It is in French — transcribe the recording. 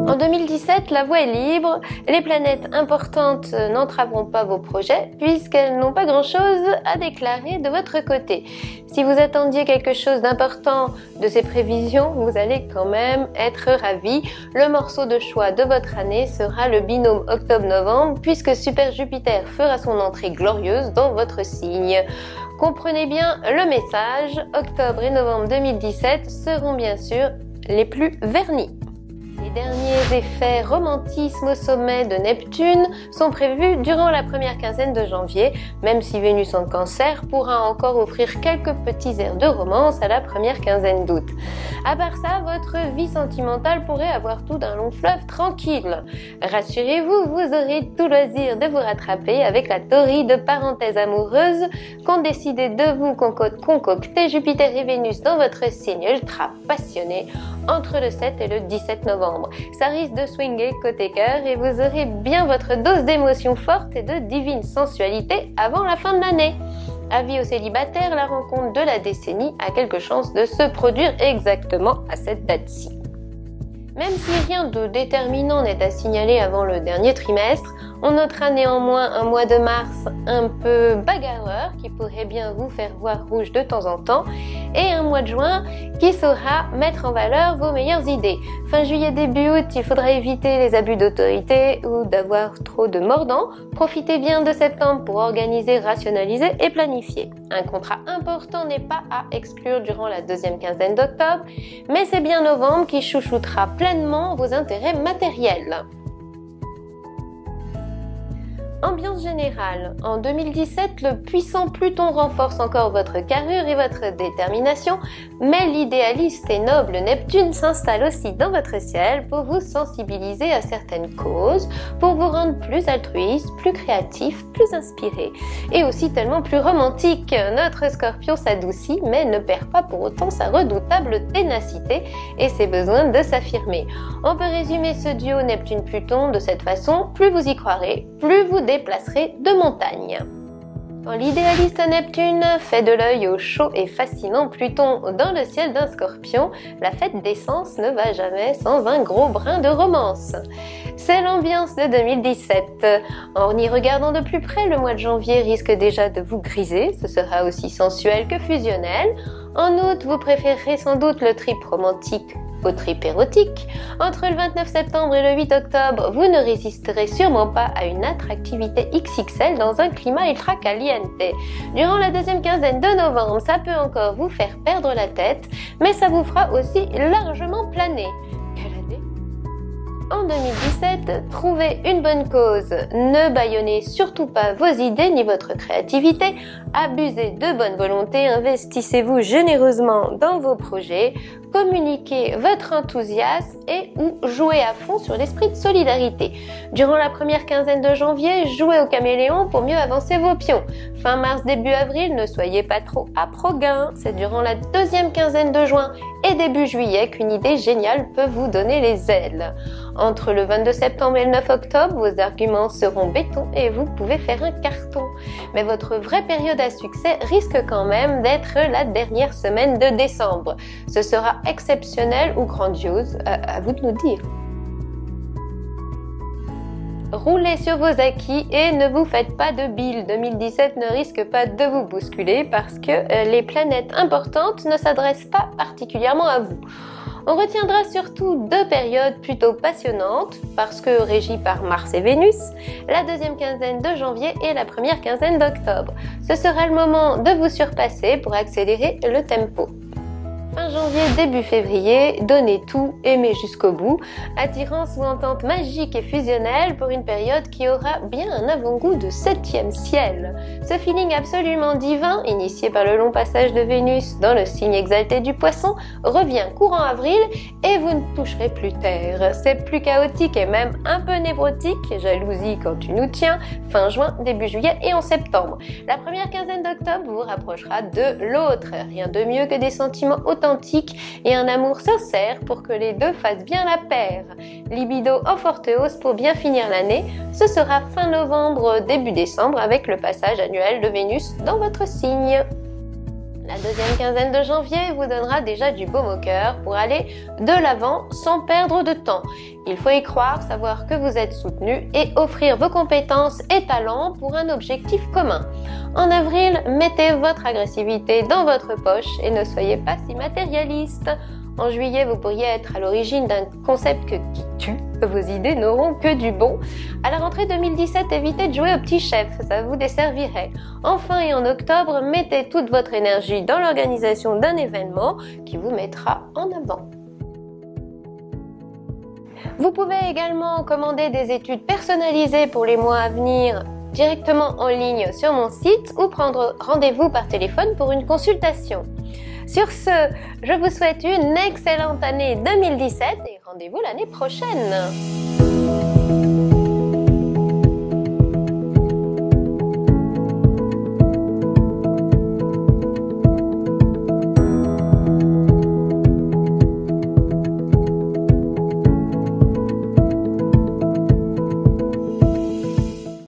En 2017, la voie est libre, les planètes importantes n'entraveront pas vos projets puisqu'elles n'ont pas grand-chose à déclarer de votre côté. Si vous attendiez quelque chose d'important de ces prévisions, vous allez quand même être ravis. Le morceau de choix de votre année sera le binôme octobre-novembre puisque Super Jupiter fera son entrée glorieuse dans votre signe. Comprenez bien le message, octobre et novembre 2017 seront bien sûr les plus vernis. Les derniers effets romantisme au sommet de Neptune sont prévus durant la première quinzaine de janvier, même si Vénus en Cancer pourra encore offrir quelques petits airs de romance à la première quinzaine d'août. À part ça, votre vie sentimentale pourrait avoir tout d'un long fleuve tranquille. Rassurez-vous, vous aurez tout loisir de vous rattraper avec la torride parenthèse amoureuse qu'ont décidé de vous concocter Jupiter et Vénus dans votre signe ultra passionné entre le 7 et le 17 novembre. Ça risque de swinger côté cœur et vous aurez bien votre dose d'émotions fortes et de divine sensualité avant la fin de l'année. Avis aux célibataires, la rencontre de la décennie a quelques chances de se produire exactement à cette date-ci. Même si rien de déterminant n'est à signaler avant le dernier trimestre, on notera néanmoins un mois de mars un peu bagarreur qui pourrait bien vous faire voir rouge de temps en temps et un mois de juin qui saura mettre en valeur vos meilleures idées. Fin juillet, début août, il faudra éviter les abus d'autorité ou d'avoir trop de mordants. Profitez bien de septembre pour organiser, rationaliser et planifier. Un contrat important n'est pas à exclure durant la deuxième quinzaine d'octobre, mais c'est bien novembre qui chouchoutera pleinement vos intérêts matériels. Ambiance générale. En 2017, le puissant Pluton renforce encore votre carrure et votre détermination, mais l'idéaliste et noble Neptune s'installe aussi dans votre ciel pour vous sensibiliser à certaines causes, pour vous rendre plus altruiste, plus créatif, plus inspiré, et aussi tellement plus romantique. Notre Scorpion s'adoucit, mais ne perd pas pour autant sa redoutable ténacité et ses besoins de s'affirmer. On peut résumer ce duo Neptune-Pluton de cette façon, plus vous y croirez, plus vous déplacerez de montagne. Quand l'idéaliste Neptune fait de l'œil au chaud et fascinant Pluton dans le ciel d'un Scorpion, la fête d'essence ne va jamais sans un gros brin de romance. C'est l'ambiance de 2017. En y regardant de plus près, le mois de janvier risque déjà de vous griser, ce sera aussi sensuel que fusionnel. En août, vous préférerez sans doute le trip romantique au trip érotique. Entre le 29 septembre et le 8 octobre, vous ne résisterez sûrement pas à une attractivité XXL dans un climat ultra caliente. Durant la deuxième quinzaine de novembre, ça peut encore vous faire perdre la tête, mais ça vous fera aussi largement planer. Quelle année ? En 2017, trouvez une bonne cause. Ne bâillonnez surtout pas vos idées ni votre créativité. Abusez de bonne volonté, investissez-vous généreusement dans vos projets. Communiquez votre enthousiasme et ou jouez à fond sur l'esprit de solidarité. Durant la première quinzaine de janvier, jouez au caméléon pour mieux avancer vos pions. Fin mars, début avril, ne soyez pas trop à pro-gain. C'est durant la deuxième quinzaine de juin et début juillet qu'une idée géniale peut vous donner les ailes. Entre le 22 septembre et le 9 octobre, vos arguments seront béton et vous pouvez faire un carton. Mais votre vraie période à succès risque quand même d'être la dernière semaine de décembre. Ce sera exceptionnel ou grandiose, à vous de nous dire. Roulez sur vos acquis et ne vous faites pas de bile. 2017 ne risque pas de vous bousculer parce que les planètes importantes ne s'adressent pas particulièrement à vous. On retiendra surtout deux périodes plutôt passionnantes parce que régies par Mars et Vénus, la deuxième quinzaine de janvier et la première quinzaine d'octobre. Ce sera le moment de vous surpasser pour accélérer le tempo. Fin janvier, début février, donnez tout, aimez jusqu'au bout. Attirance ou entente magique et fusionnelle pour une période qui aura bien un avant-goût de 7e ciel. Ce feeling absolument divin, initié par le long passage de Vénus dans le signe exalté du Poisson, revient courant avril et vous ne toucherez plus terre. C'est plus chaotique et même un peu névrotique, jalousie quand tu nous tiens, fin juin, début juillet et en septembre. La première quinzaine d'octobre vous rapprochera de l'autre. Rien de mieux que des sentiments authentique et un amour sincère pour que les deux fassent bien la paire. Libido en forte hausse pour bien finir l'année, ce sera fin novembre, début décembre avec le passage annuel de Vénus dans votre signe. La deuxième quinzaine de janvier vous donnera déjà du baume au cœur pour aller de l'avant sans perdre de temps. Il faut y croire, savoir que vous êtes soutenu et offrir vos compétences et talents pour un objectif commun. En avril, mettez votre agressivité dans votre poche et ne soyez pas si matérialiste. En juillet, vous pourriez être à l'origine d'un concept qui tue. Vos idées n'auront que du bon. À la rentrée 2017, évitez de jouer au petit chef, ça vous desservirait. Enfin et en octobre, mettez toute votre énergie dans l'organisation d'un événement qui vous mettra en avant. Vous pouvez également commander des études personnalisées pour les mois à venir directement en ligne sur mon site ou prendre rendez-vous par téléphone pour une consultation. Sur ce, je vous souhaite une excellente année 2017 et rendez-vous l'année prochaine.